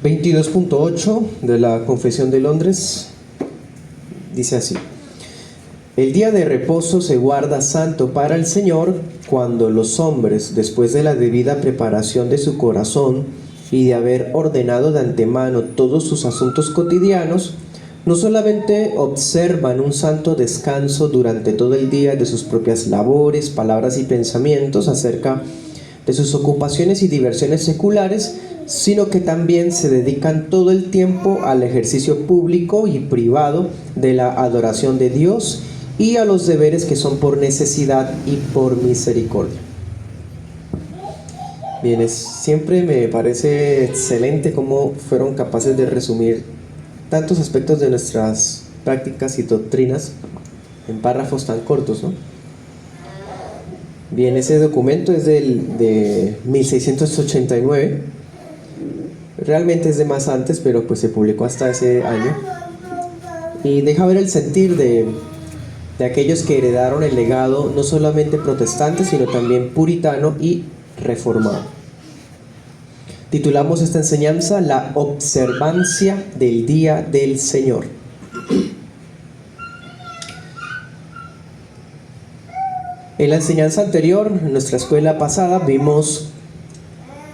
22.8 de la Confesión de Londres dice así: el día de reposo se guarda santo para el Señor, cuando los hombres, después de la debida preparación de su corazón y de haber ordenado de antemano todos sus asuntos cotidianos, no solamente observan un santo descanso durante todo el día de sus propias labores, palabras y pensamientos acerca de sus ocupaciones y diversiones seculares, sino que también se dedican todo el tiempo al ejercicio público y privado de la adoración de Dios y a los deberes que son por necesidad y por misericordia. Bien, siempre me parece excelente cómo fueron capaces de resumir tantos aspectos de nuestras prácticas y doctrinas en párrafos tan cortos, ¿no? Bien, ese documento es de 1689. Realmente es de más antes, pero pues se publicó hasta ese año. Y deja ver el sentir de aquellos que heredaron el legado no solamente protestante, sino también puritano y reformado. Titulamos esta enseñanza La observancia del día del Señor. En la enseñanza anterior, en nuestra escuela pasada, vimos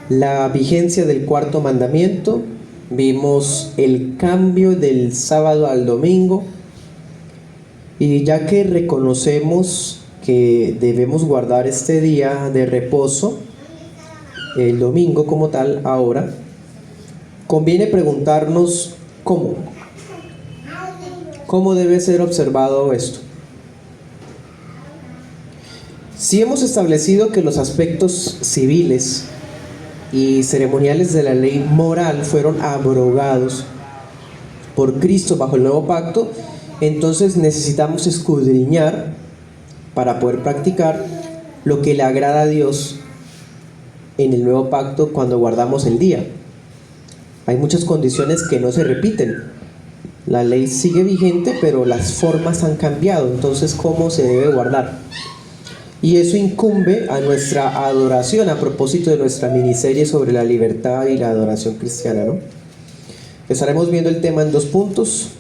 la vigencia del cuarto mandamiento, vimos el cambio del sábado al domingo, y ya que reconocemos que debemos guardar este día de reposo, el domingo como tal, ahora, conviene preguntarnos cómo debe ser observado esto. Si hemos establecido que los aspectos civiles y ceremoniales de la ley moral fueron abrogados por Cristo bajo el nuevo pacto, entonces necesitamos escudriñar para poder practicar lo que le agrada a Dios en el nuevo pacto cuando guardamos el día. Hay muchas condiciones que no se repiten. La ley sigue vigente, pero las formas han cambiado. Entonces, ¿cómo se debe guardar? Y eso incumbe a nuestra adoración, a propósito de nuestra miniserie sobre la libertad y la adoración cristiana, ¿no? Estaremos viendo el tema en 2 puntos.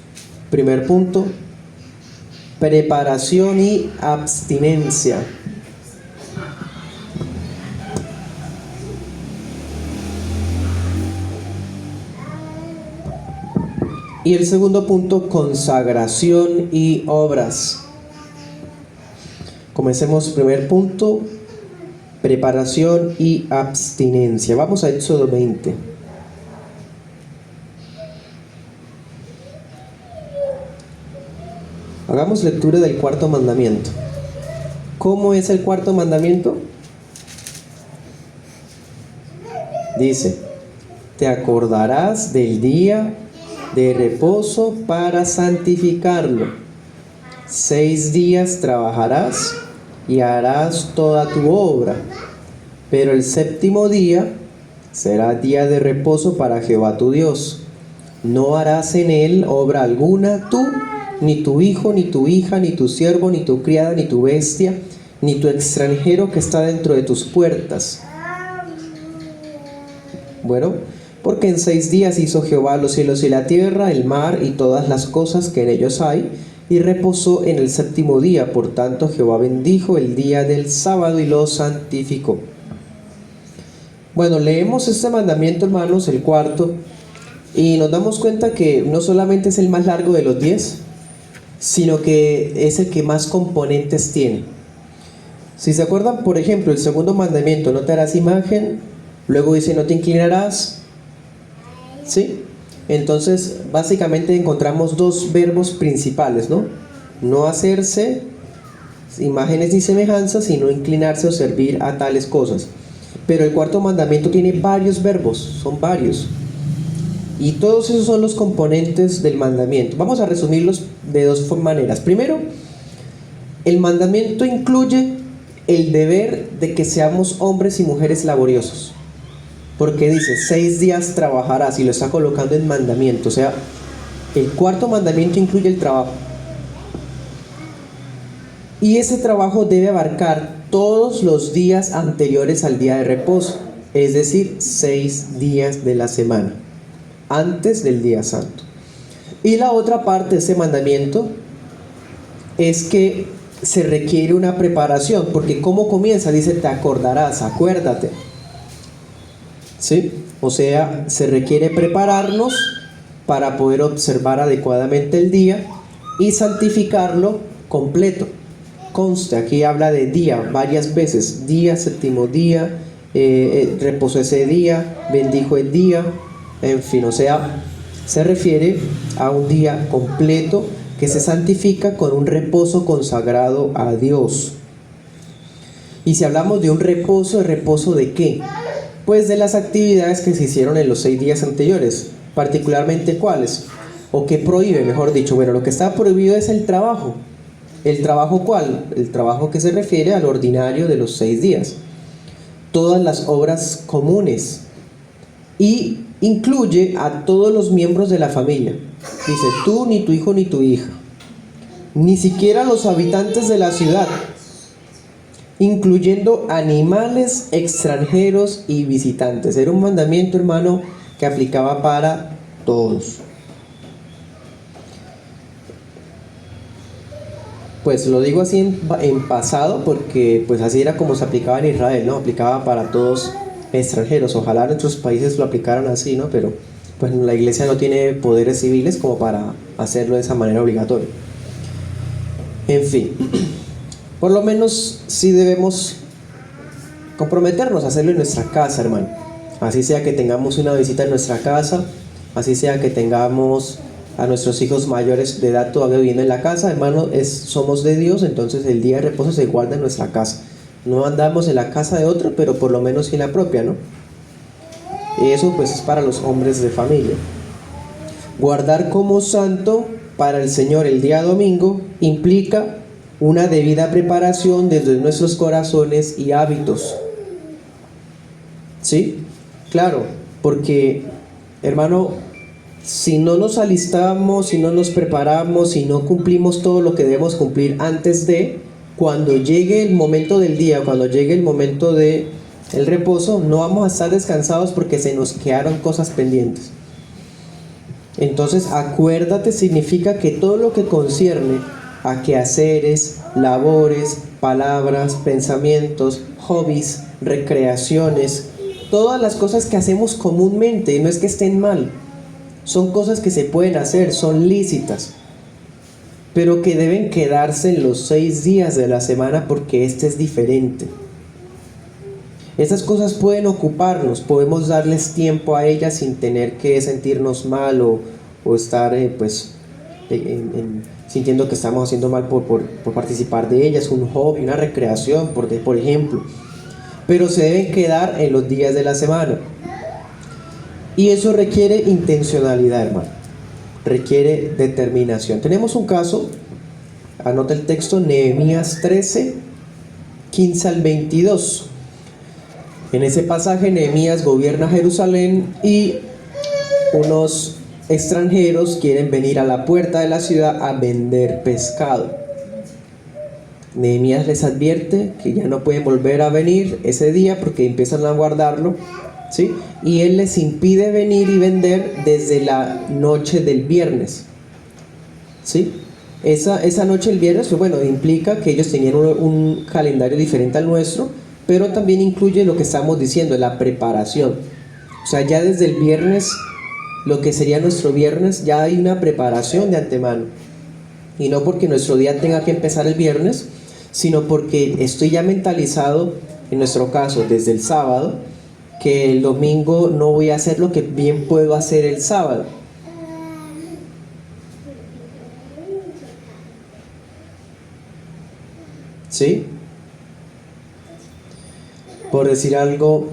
Primer punto, preparación y abstinencia. Y el segundo punto, consagración y obras. Comencemos. Primer punto, preparación y abstinencia. Vamos a Éxodo 20. Hagamos lectura del cuarto mandamiento. ¿Cómo es el cuarto mandamiento? Dice: te acordarás del día de reposo para santificarlo. 6 días trabajarás y harás toda tu obra, pero el 7º día será día de reposo para Jehová tu Dios. No harás en él obra alguna, tú, ni tu hijo, ni tu hija, ni tu siervo, ni tu criada, ni tu bestia, ni tu extranjero que está dentro de tus puertas. Bueno, porque en 6 días hizo Jehová los cielos y la tierra, el mar y todas las cosas que en ellos hay, y reposó en el 7º día. Por tanto, Jehová bendijo el día del sábado y lo santificó. Bueno, leemos este mandamiento, hermanos, el cuarto, y nos damos cuenta que no solamente es el más largo de los 10, sino que es el que más componentes tiene. Si se acuerdan, por ejemplo, el segundo mandamiento, no te harás imagen, luego dice no te inclinarás, ¿sí? Entonces, básicamente encontramos 2 verbos principales, ¿no? No hacerse imágenes ni semejanzas, sino inclinarse o servir a tales cosas. Pero el cuarto mandamiento tiene varios verbos, son varios. Y todos esos son los componentes del mandamiento. Vamos a resumirlos de 2 maneras. Primero, el mandamiento incluye el deber de que seamos hombres y mujeres laboriosos. Porque dice, 6 días trabajarás, y lo está colocando en mandamiento. O sea, el cuarto mandamiento incluye el trabajo. Y ese trabajo debe abarcar todos los días anteriores al día de reposo, es decir, 6 días de la semana. antes del día santo. Y la otra parte de este mandamiento es que se requiere una preparación, porque ¿cómo comienza? Dice, te acordarás, acuérdate. ¿Sí? O sea, se requiere prepararnos para poder observar adecuadamente el día y santificarlo completo. Conste, aquí habla de día varias veces, día, séptimo día, reposó ese día, bendijo el día, en fin, o sea, se refiere a un día completo que se santifica con un reposo consagrado a Dios. Y si hablamos de un reposo, ¿el reposo de qué? Pues de las actividades que se hicieron en los 6 días anteriores, particularmente cuáles, o qué prohíbe, mejor dicho. Bueno, lo que está prohibido es el trabajo. ¿El trabajo cuál? El trabajo que se refiere al ordinario de los 6 días. Todas las obras comunes. Y incluye a todos los miembros de la familia. Dice, tú, ni tu hijo, ni tu hija. Ni siquiera los habitantes de la ciudad, incluyendo animales, extranjeros y visitantes. Era un mandamiento, hermano, que aplicaba para todos. Pues lo digo así en pasado porque pues así era como se aplicaba en Israel, ¿no? Aplicaba para todos extranjeros. Ojalá en otros países lo aplicaran así, ¿no? Pero pues la iglesia no tiene poderes civiles como para hacerlo de esa manera obligatoria. En fin, por lo menos sí debemos comprometernos a hacerlo en nuestra casa, hermano. Así sea que tengamos una visita en nuestra casa, así sea que tengamos a nuestros hijos mayores de edad todavía viviendo en la casa, hermano, somos de Dios, entonces el día de reposo se guarda en nuestra casa. No andamos en la casa de otro, pero por lo menos en la propia, ¿no? Y eso pues es para los hombres de familia. Guardar como santo para el Señor el día domingo implica una debida preparación desde nuestros corazones y hábitos. ¿Sí? Claro, porque, hermano, si no nos alistamos, si no nos preparamos, si no cumplimos todo lo que debemos cumplir antes de, cuando llegue el momento del día, cuando llegue el momento de el reposo, no vamos a estar descansados porque se nos quedaron cosas pendientes. Entonces, acuérdate significa que todo lo que concierne a quehaceres, labores, palabras, pensamientos, hobbies, recreaciones, todas las cosas que hacemos comúnmente, no es que estén mal, son cosas que se pueden hacer, son lícitas, pero que deben quedarse en los 6 días de la semana porque este es diferente. Estas cosas pueden ocuparnos, podemos darles tiempo a ellas sin tener que sentirnos mal o estar sintiendo que estamos haciendo mal por participar de ellas, un hobby, una recreación, por ejemplo. Pero se deben quedar en los días de la semana. Y eso requiere intencionalidad, hermano. Requiere determinación. Tenemos un caso, anota el texto, Nehemías 13, 15 al 22. En ese pasaje Nehemías gobierna Jerusalén y unos extranjeros quieren venir a la puerta de la ciudad a vender pescado. Nehemías les advierte que ya no pueden volver a venir ese día porque empiezan a guardarlo, ¿sí? Y él les impide venir y vender desde la noche del viernes, ¿sí? Esa noche del viernes, pues bueno, implica que ellos tenían un calendario diferente al nuestro, pero también incluye lo que estamos diciendo, la preparación. O sea, ya desde el viernes, lo que sería nuestro viernes, ya hay una preparación de antemano. Y no porque nuestro día tenga que empezar el viernes, sino porque estoy ya mentalizado, en nuestro caso, desde el sábado, que el domingo no voy a hacer lo que bien puedo hacer el sábado. ¿Sí? Por decir algo,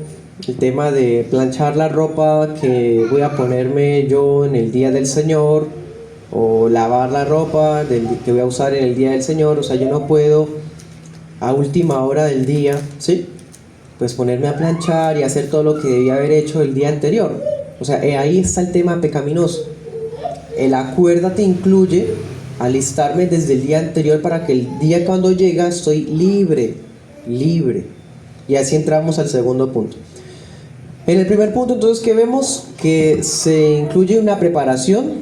el tema de planchar la ropa que voy a ponerme yo en el día del Señor, o lavar la ropa que voy a usar en el día del Señor, o sea, yo no puedo a última hora del día, ¿sí? Pues ponerme a planchar y hacer todo lo que debía haber hecho el día anterior. O sea, ahí está el tema pecaminoso. El acuérdate incluye alistarme desde el día anterior para que el día cuando llega estoy libre. Y así entramos al segundo punto. En el primer punto, entonces, que vemos que se incluye una preparación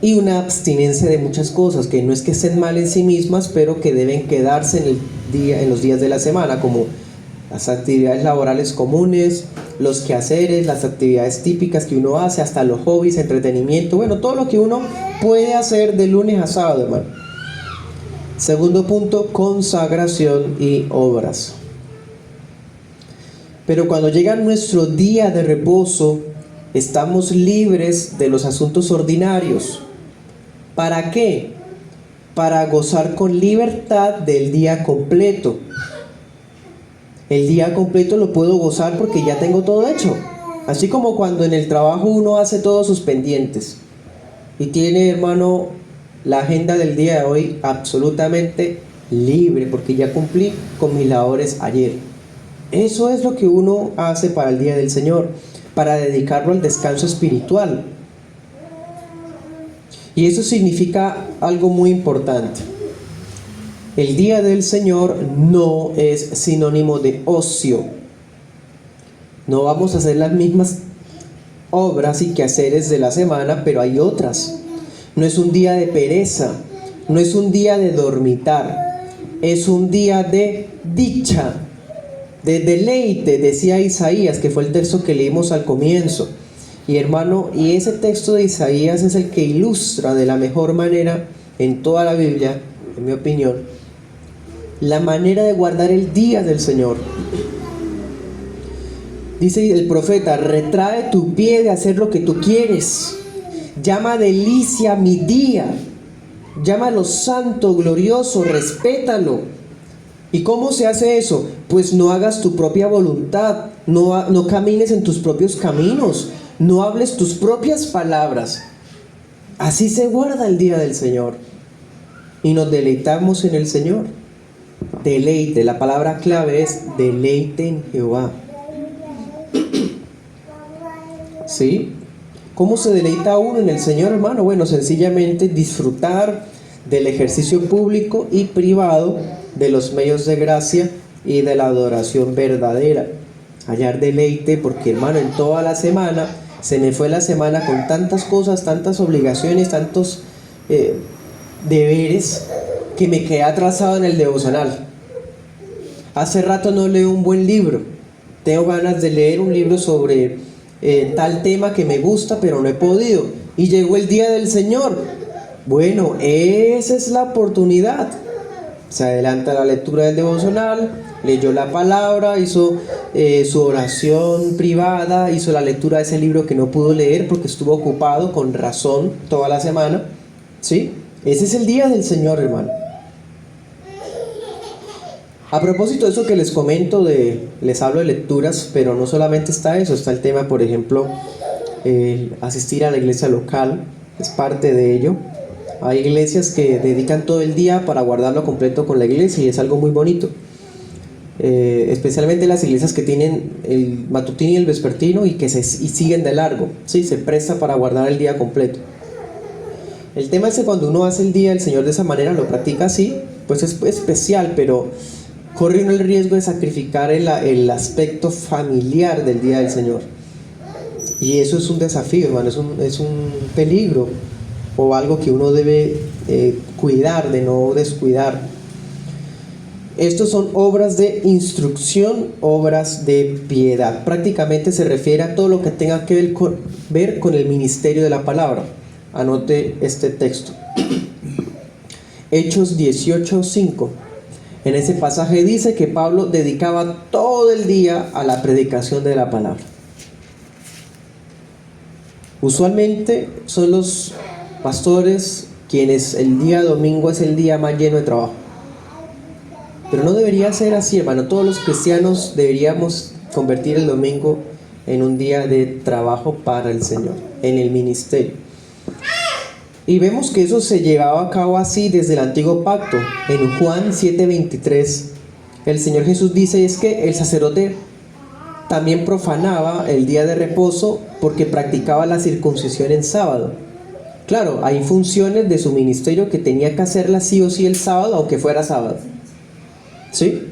y una abstinencia de muchas cosas, que no es que estén mal en sí mismas, pero que deben quedarse en los días de la semana, como las actividades laborales comunes, los quehaceres, las actividades típicas que uno hace, hasta los hobbies, entretenimiento, bueno, todo lo que uno puede hacer de lunes a sábado, hermano. Segundo punto, consagración y obras. Pero cuando llega nuestro día de reposo, estamos libres de los asuntos ordinarios. ¿Para qué? Para gozar con libertad del día completo. El día completo lo puedo gozar porque ya tengo todo hecho. Así como cuando en el trabajo uno hace todos sus pendientes y tiene, hermano, la agenda del día de hoy absolutamente libre porque ya cumplí con mis labores ayer. Eso es lo que uno hace para el día del Señor, para dedicarlo al descanso espiritual. Y eso significa algo muy importante. El día del Señor no es sinónimo de ocio. No vamos a hacer las mismas obras y quehaceres de la semana, pero hay otras. No es un día de pereza, no es un día de dormitar, es un día de dicha, de deleite, decía Isaías, que fue el texto que leímos al comienzo. Y hermano, y ese texto de Isaías es el que ilustra de la mejor manera en toda la Biblia, en mi opinión, la manera de guardar el día del Señor. Dice el profeta: retrae tu pie de hacer lo que tú quieres, llama delicia mi día, llámalo santo, glorioso, respétalo. ¿Y cómo se hace eso? Pues no hagas tu propia voluntad, no camines en tus propios caminos, no hables tus propias palabras. Así se guarda el día del Señor y nos deleitamos en el Señor. Deleite, la palabra clave es deleite en Jehová. ¿Sí? ¿Cómo se deleita uno en el Señor, hermano? Bueno, sencillamente disfrutar del ejercicio público y privado de los medios de gracia y de la adoración verdadera. Hallar deleite, porque, hermano, en toda la semana se me fue la semana con tantas cosas, tantas obligaciones, tantos deberes, que me quedé atrasado en el devocional. Hace rato no leo un buen libro. Tengo ganas de leer un libro sobre tal tema que me gusta, pero no he podido. Y llegó el día del Señor. Bueno, esa es la oportunidad. Se adelanta la lectura del devocional, leyó la palabra, hizo su oración privada, hizo la lectura de ese libro que no pudo leer porque estuvo ocupado, con razón, toda la semana. ¿Sí? Ese es el día del Señor, hermano. A propósito de eso que les comento, les hablo de lecturas, pero no solamente está eso, está el tema, por ejemplo, asistir a la iglesia local, es parte de ello. Hay iglesias que dedican todo el día para guardarlo completo con la iglesia y es algo muy bonito. Especialmente las iglesias que tienen el matutino y el vespertino y siguen de largo, ¿sí? Se presta para guardar el día completo. El tema es que cuando uno hace el día del Señor de esa manera, lo practica así, pues es especial, pero corre uno el riesgo de sacrificar el aspecto familiar del día del Señor. Y eso es un desafío, hermano, es un peligro, o algo que uno debe cuidar, de no descuidar. Estos son obras de instrucción, obras de piedad. Prácticamente se refiere a todo lo que tenga que ver con el ministerio de la palabra. Anote este texto. Hechos 18:5. En ese pasaje dice que Pablo dedicaba todo el día a la predicación de la palabra. Usualmente son los pastores quienes el día domingo es el día más lleno de trabajo. Pero no debería ser así, hermano. Todos los cristianos deberíamos convertir el domingo en un día de trabajo para el Señor, en el ministerio. Y vemos que eso se llevaba a cabo así desde el antiguo pacto. En Juan 7:23, el Señor Jesús dice es que el sacerdote también profanaba el día de reposo porque practicaba la circuncisión en sábado. Claro, hay funciones de su ministerio que tenía que hacerlas sí o sí el sábado, aunque fuera sábado. ¿Sí?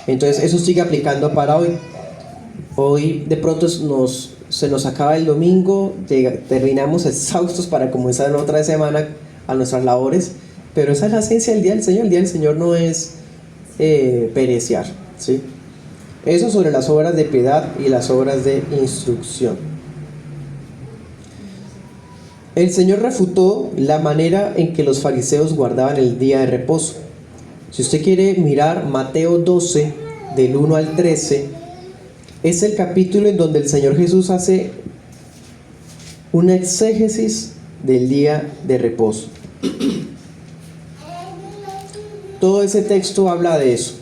Entonces eso sigue aplicando para hoy. Hoy de pronto se nos acaba el domingo, terminamos exhaustos para comenzar otra semana a nuestras labores, pero esa es la esencia del Día del Señor. El Día del Señor no es pereciar, ¿sí? Eso sobre las obras de piedad y las obras de instrucción. El Señor refutó la manera en que los fariseos guardaban el día de reposo. Si usted quiere mirar Mateo 12, del 1 al 13, es el capítulo en donde el Señor Jesús hace una exégesis del día de reposo. Todo ese texto habla de eso.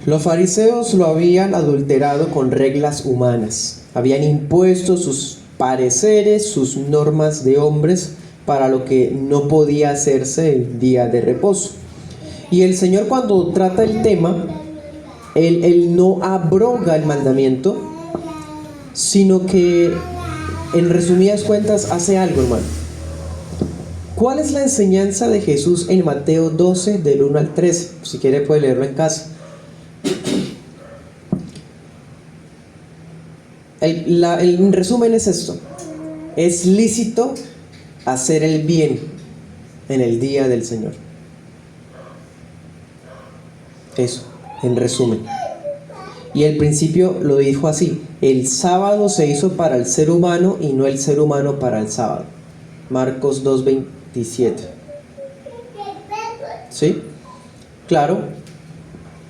Los fariseos lo habían adulterado con reglas humanas. Habían impuesto sus pareceres, sus normas de hombres para lo que no podía hacerse el día de reposo. Y el Señor, cuando trata el tema, Él no abroga el mandamiento, sino que en resumidas cuentas hace algo, hermano. ¿Cuál es la enseñanza de Jesús en Mateo 12 del 1 al 13? Si quiere puede leerlo en casa. El resumen es esto: es lícito hacer el bien en el día del Señor. Eso, en resumen. Y el principio lo dijo así: el sábado se hizo para el ser humano y no el ser humano para el sábado. Marcos 2:27. ¿Sí? Claro.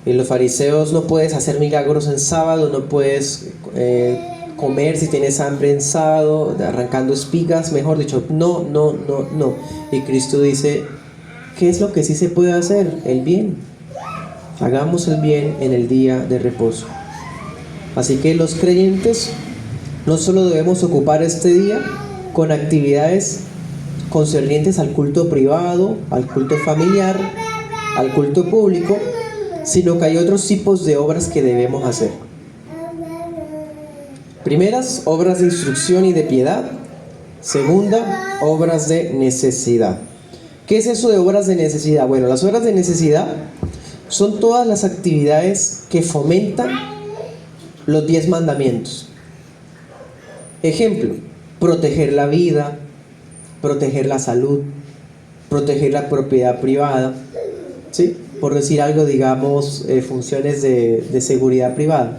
En los fariseos no puedes hacer milagros en sábado, no puedes comer si tienes hambre en sábado, arrancando espigas, mejor dicho, no. Y Cristo dice, ¿qué es lo que sí se puede hacer? El bien. Hagamos el bien en el día de reposo. Así que los creyentes no solo debemos ocupar este día con actividades concernientes al culto privado, al culto familiar, al culto público, sino que hay otros tipos de obras que debemos hacer. Primeras, obras de instrucción y de piedad. Segunda, obras de necesidad. ¿Qué es eso de obras de necesidad? Bueno, las obras de necesidad son todas las actividades que fomentan los 10 mandamientos. Ejemplo, proteger la vida, proteger la salud, proteger la propiedad privada, ¿sí? Por decir algo, digamos, funciones de seguridad privada,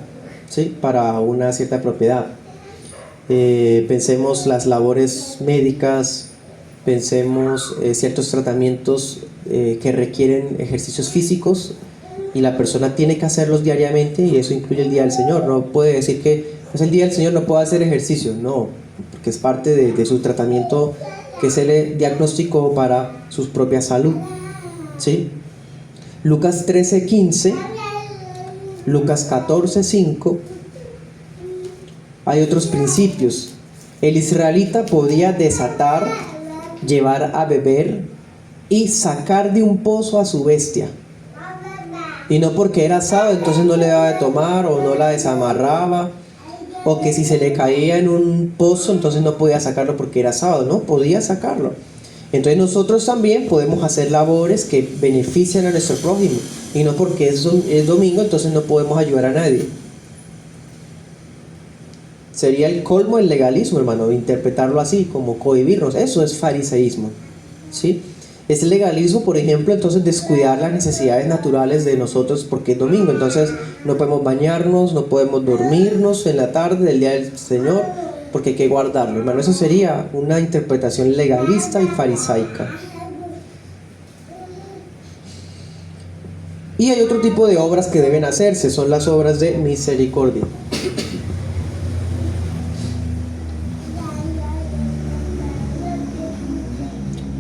¿sí? Para una cierta propiedad. Pensemos las labores médicas, pensemos ciertos tratamientos que requieren ejercicios físicos y la persona tiene que hacerlos diariamente, y eso incluye el día del Señor. No puede decir que es el día del Señor, no puedo hacer ejercicio, no, porque es parte de su tratamiento que se le diagnosticó para su propia salud, ¿sí? Lucas 13:15, Lucas 14:5. Hay otros principios. El israelita podía desatar, llevar a beber y sacar de un pozo a su bestia. Y no porque era sábado, entonces no le daba de tomar o no la desamarraba, o que si se le caía en un pozo, entonces no podía sacarlo porque era sábado. No, podía sacarlo. Entonces nosotros también podemos hacer labores que benefician a nuestro prójimo, y no porque es domingo, entonces no podemos ayudar a nadie. Sería el colmo del legalismo, hermano, interpretarlo así, como cohibirnos. Eso es fariseísmo, ¿sí? Es legalismo, por ejemplo, entonces descuidar las necesidades naturales de nosotros porque es domingo. Entonces no podemos bañarnos, no podemos dormirnos en la tarde del día del Señor porque hay que guardarlo, hermano. Eso sería una interpretación legalista y farisaica. Y hay otro tipo de obras que deben hacerse, son las obras de misericordia.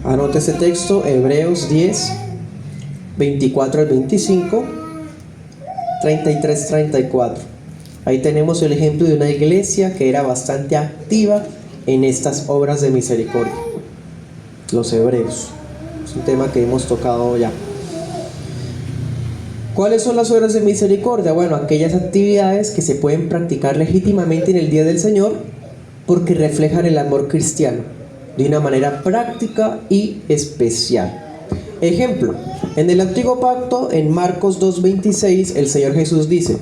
Anote ese texto, Hebreos 10, 24 al 25, 33, 34. Ahí tenemos el ejemplo de una iglesia que era bastante activa en estas obras de misericordia. Los hebreos. Es un tema que hemos tocado ya. ¿Cuáles son las obras de misericordia? Bueno, aquellas actividades que se pueden practicar legítimamente en el Día del Señor porque reflejan el amor cristiano de una manera práctica y especial. Ejemplo, en el Antiguo Pacto, en Marcos 2:26, el Señor Jesús dice: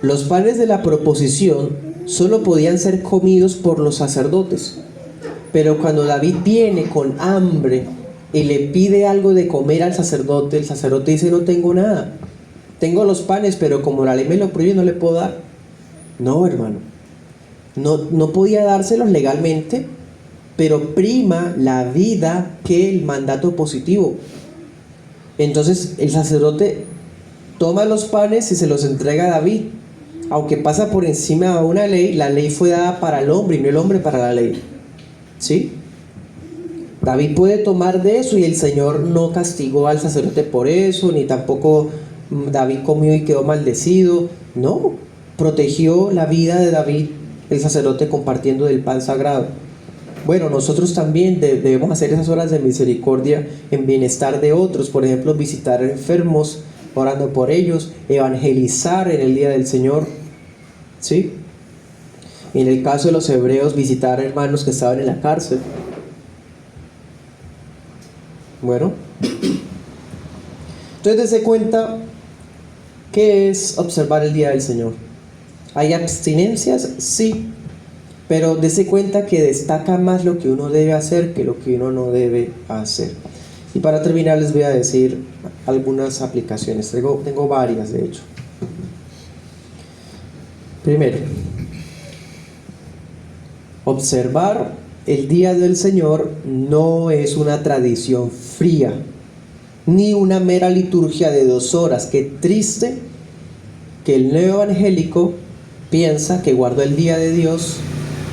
Los panes de la proposición solo podían ser comidos por los sacerdotes. Pero cuando David viene con hambre y le pide algo de comer al sacerdote, el sacerdote dice: no tengo nada. Tengo los panes, pero como la ley me lo prohíbe, no le puedo dar. No, hermano. No podía dárselos legalmente, pero prima la vida que el mandato positivo. Entonces el sacerdote toma los panes y se los entrega a David. Aunque pasa por encima de una ley, la ley fue dada para el hombre y no el hombre para la ley. ¿Sí? David puede tomar de eso y el Señor no castigó al sacerdote por eso, ni tampoco David comió y quedó maldecido. No, protegió la vida de David, el sacerdote, compartiendo del pan sagrado. Bueno, nosotros también debemos hacer esas obras de misericordia en bienestar de otros. Por ejemplo, visitar enfermos, orando por ellos, evangelizar en el día del Señor. ¿Sí? En el caso de los hebreos, visitar a hermanos que estaban en la cárcel. Bueno, entonces dése cuenta qué es observar el día del Señor. ¿Hay abstinencias? Sí, pero dése cuenta que destaca más lo que uno debe hacer que lo que uno no debe hacer. Y para terminar les voy a decir algunas aplicaciones. Tengo varias, de hecho. Primero, observar el día del Señor no es una tradición fría, ni una mera liturgia de 2 horas. Qué triste que el neo evangélico piensa que guardó el día de Dios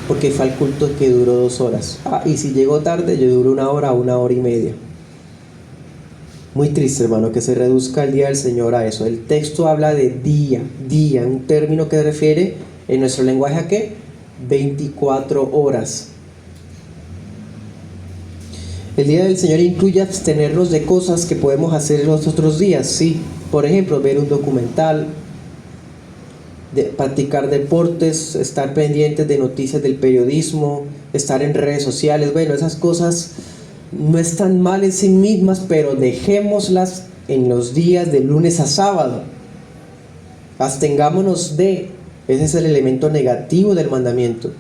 porque fue al culto que duró 2 horas. Y si llegó tarde, yo duró 1 hora o 1 hora y media. Muy triste, hermano, que se reduzca el día del Señor a eso. El texto habla de día, un término que refiere en nuestro lenguaje a ¿qué? 24 horas. El día del Señor incluye abstenernos de cosas que podemos hacer en los otros días, sí. Por ejemplo, ver un documental, practicar deportes, estar pendientes de noticias del periodismo, estar en redes sociales. Bueno, esas cosas no están mal en sí mismas, pero dejémoslas en los días de lunes a sábado. Abstengámonos de. Ese es el elemento negativo del mandamiento.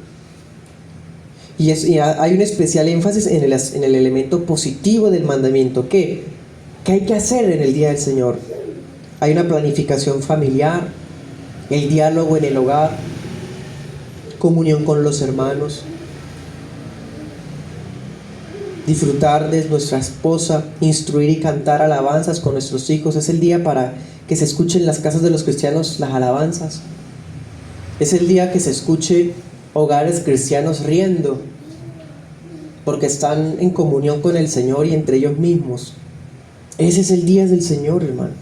Y hay un especial énfasis en el elemento positivo del mandamiento. ¿Qué hay que hacer en el día del Señor? Hay una planificación familiar, el diálogo en el hogar, comunión con los hermanos, disfrutar de nuestra esposa, instruir y cantar alabanzas con nuestros hijos. Es el día para que se escuchen en las casas de los cristianos las alabanzas. Es el día que se escuche hogares cristianos riendo porque están en comunión con el Señor y entre ellos mismos. Ese es el día del Señor, hermano.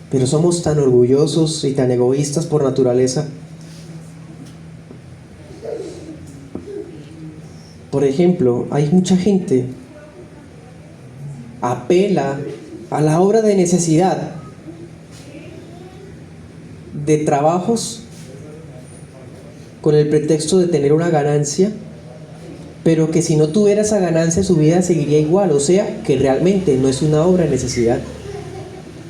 Pero somos tan orgullosos y tan egoístas por naturaleza. Por ejemplo, hay mucha gente apela a la obra de necesidad de trabajos con el pretexto de tener una ganancia, pero que si no tuviera esa ganancia su vida seguiría igual. O sea, que realmente no es una obra de necesidad.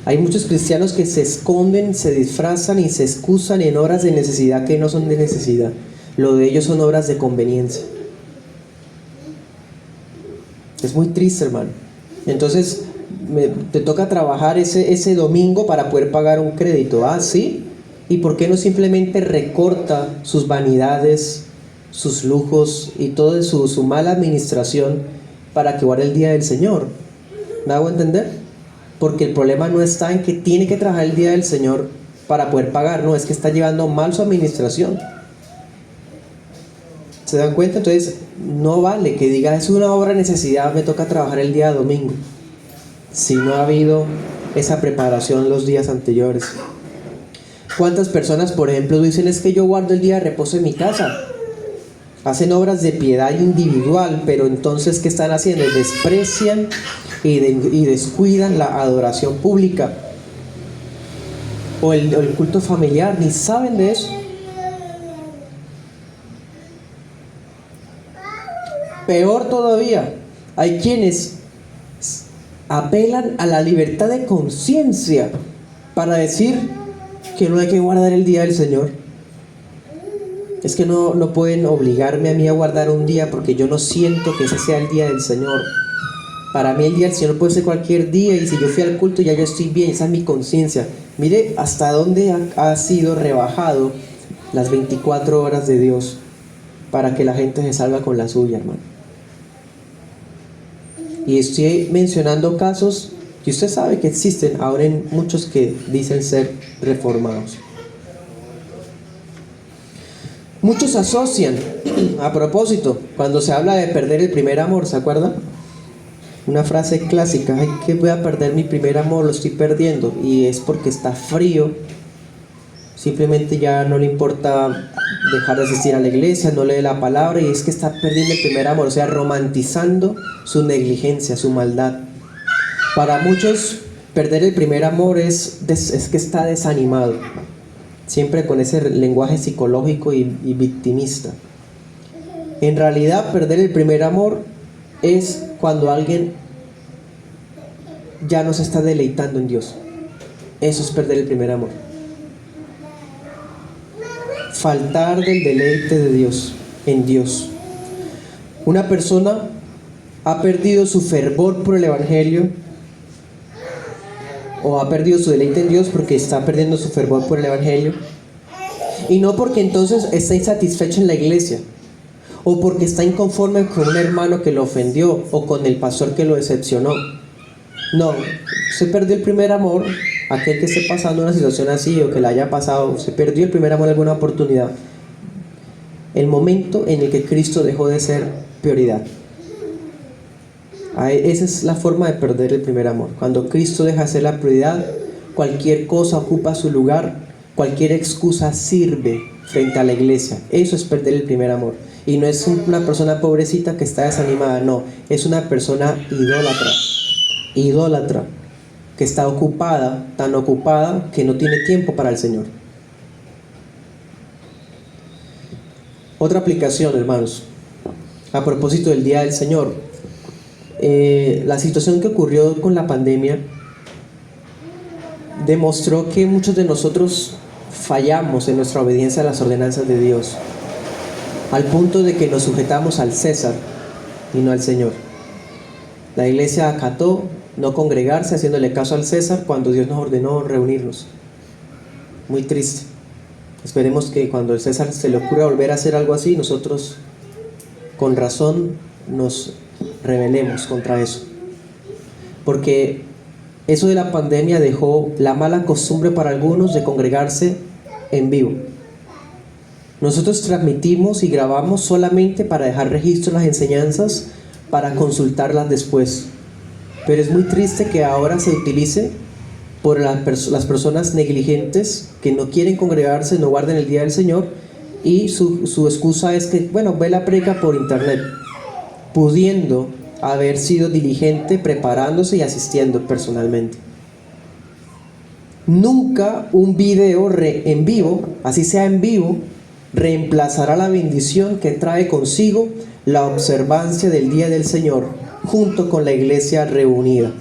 Hay muchos cristianos que se esconden, se disfrazan y se excusan en obras de necesidad que no son de necesidad. Lo de ellos son obras de conveniencia. Es muy triste, hermano. Entonces te toca trabajar ese domingo para poder pagar un crédito. ¿Sí? ¿Y por qué no simplemente recorta sus vanidades, sus lujos y toda su mala administración para que guarde el día del Señor? ¿Me hago entender? Porque el problema no está en que tiene que trabajar el día del Señor para poder pagar. No, es que está llevando mal su administración. ¿Se dan cuenta? Entonces no vale que diga es una obra de necesidad, me toca trabajar el día domingo, si no ha habido esa preparación los días anteriores. ¿Cuántas personas, por ejemplo, dicen es que yo guardo el día de reposo en mi casa? Hacen obras de piedad individual, pero entonces ¿qué están haciendo? Desprecian y descuidan la adoración pública o el culto familiar, ni saben de eso. Peor todavía, hay quienes apelan a la libertad de conciencia para decir que no hay que guardar el día del Señor. Es que no pueden obligarme a mí a guardar un día porque yo no siento que ese sea el día del Señor. Para mí el día del Señor puede ser cualquier día, y si yo fui al culto ya yo estoy bien, esa es mi conciencia. Mire hasta dónde ha sido rebajado las 24 horas de Dios para que la gente se salga con la suya, hermano. Y estoy mencionando casos que usted sabe que existen ahora en muchos que dicen ser reformados. Muchos asocian, a propósito, cuando se habla de perder el primer amor, ¿se acuerdan? Una frase clásica: ay, que voy a perder mi primer amor, lo estoy perdiendo, y es porque está frío, simplemente ya no le importa dejar de asistir a la iglesia, no lee la palabra, y es que está perdiendo el primer amor, o sea, romantizando su negligencia, su maldad. Para muchos, perder el primer amor es que está desanimado, siempre con ese lenguaje psicológico y victimista. En realidad, perder el primer amor es cuando alguien ya no se está deleitando en Dios. Eso es perder el primer amor. Faltar del deleite de Dios, en Dios. Una persona ha perdido su fervor por el Evangelio, o ha perdido su deleite en Dios porque está perdiendo su fervor por el Evangelio, y no porque entonces está insatisfecho en la iglesia, o porque está inconforme con un hermano que lo ofendió, o con el pastor que lo decepcionó. No, se perdió el primer amor. Aquel que esté pasando una situación así, o que le haya pasado, se perdió el primer amor en alguna oportunidad. El momento en el que Cristo dejó de ser prioridad. Esa es la forma de perder el primer amor. Cuando Cristo deja de ser la prioridad, cualquier cosa ocupa su lugar, cualquier excusa sirve frente a la iglesia. Eso es perder el primer amor. Y no es una persona pobrecita que está desanimada, no, es una persona idólatra, que está ocupada, tan ocupada que no tiene tiempo para el Señor. Otra aplicación, hermanos, a propósito del día del Señor. La situación que ocurrió con la pandemia demostró que muchos de nosotros fallamos en nuestra obediencia a las ordenanzas de Dios, al punto de que nos sujetamos al César y no al Señor. La iglesia acató no congregarse, haciéndole caso al César cuando Dios nos ordenó reunirnos. Muy triste. Esperemos que cuando el César se le ocurra volver a hacer algo así, nosotros con razón nos rebelemos contra eso, porque eso de la pandemia dejó la mala costumbre para algunos de congregarse en vivo. Nosotros transmitimos y grabamos solamente para dejar registro de las enseñanzas, para consultarlas después, pero es muy triste que ahora se utilice por las personas negligentes que no quieren congregarse, no guarden el día del Señor, y su excusa es que, bueno, ve la predica por internet, pudiendo haber sido diligente preparándose y asistiendo personalmente. Nunca un video en vivo, así sea en vivo, reemplazará la bendición que trae consigo la observancia del día del Señor junto con la iglesia reunida.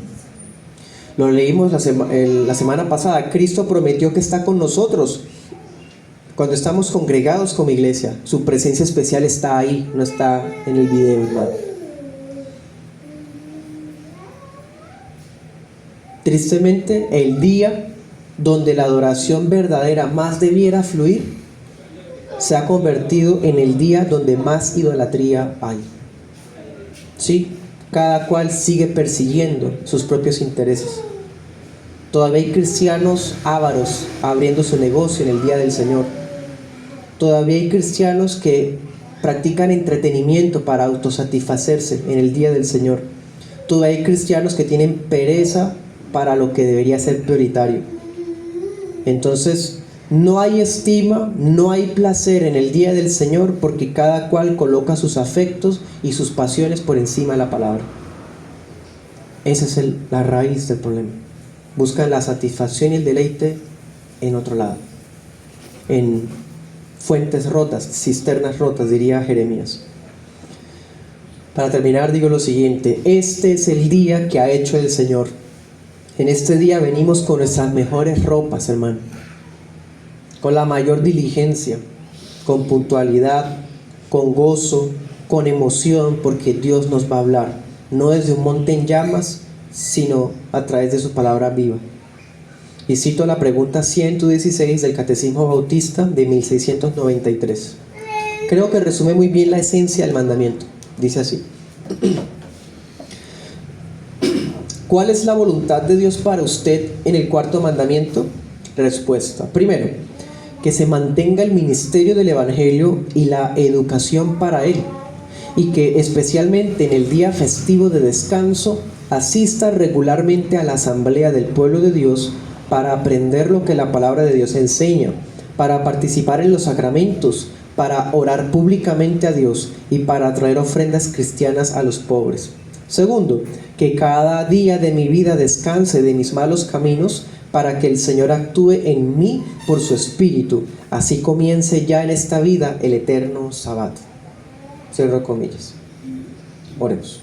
Lo leímos la semana pasada. Cristo prometió que está con nosotros cuando estamos congregados como iglesia. Su presencia especial está ahí, no está en el video, hermano. Tristemente, el día donde la adoración verdadera más debiera fluir se ha convertido en el día donde más idolatría hay. Sí, cada cual sigue persiguiendo sus propios intereses. Todavía hay cristianos ávaros abriendo su negocio en el día del Señor. Todavía hay cristianos que practican entretenimiento para autosatisfacerse en el día del Señor. Todavía hay cristianos que tienen pereza para lo que debería ser prioritario. Entonces, no hay estima, no hay placer en el día del Señor, porque cada cual coloca sus afectos y sus pasiones por encima de la palabra. Esa es la raíz del problema. Buscan la satisfacción y el deleite en otro lado, en fuentes rotas, cisternas rotas, diría Jeremías. Para terminar, digo lo siguiente: este es el día que ha hecho el Señor. En este día venimos con nuestras mejores ropas, hermano. con la mayor diligencia, con puntualidad, con gozo, con emoción, porque Dios nos va a hablar, no desde un monte en llamas, sino a través de su palabra viva. Y cito la pregunta 116 del Catecismo Bautista de 1693. Creo que resume muy bien la esencia del mandamiento. Dice así: ¿cuál es la voluntad de Dios para usted en el cuarto mandamiento? Respuesta: primero, que se mantenga el ministerio del Evangelio y la educación para él, y que especialmente en el día festivo de descanso asista regularmente a la asamblea del pueblo de Dios para aprender lo que la palabra de Dios enseña, para participar en los sacramentos, para orar públicamente a Dios y para traer ofrendas cristianas a los pobres. Segundo, que cada día de mi vida descanse de mis malos caminos para que el Señor actúe en mí por su Espíritu, así comience ya en esta vida el eterno Sabbat. Cierro comillas. Oremos.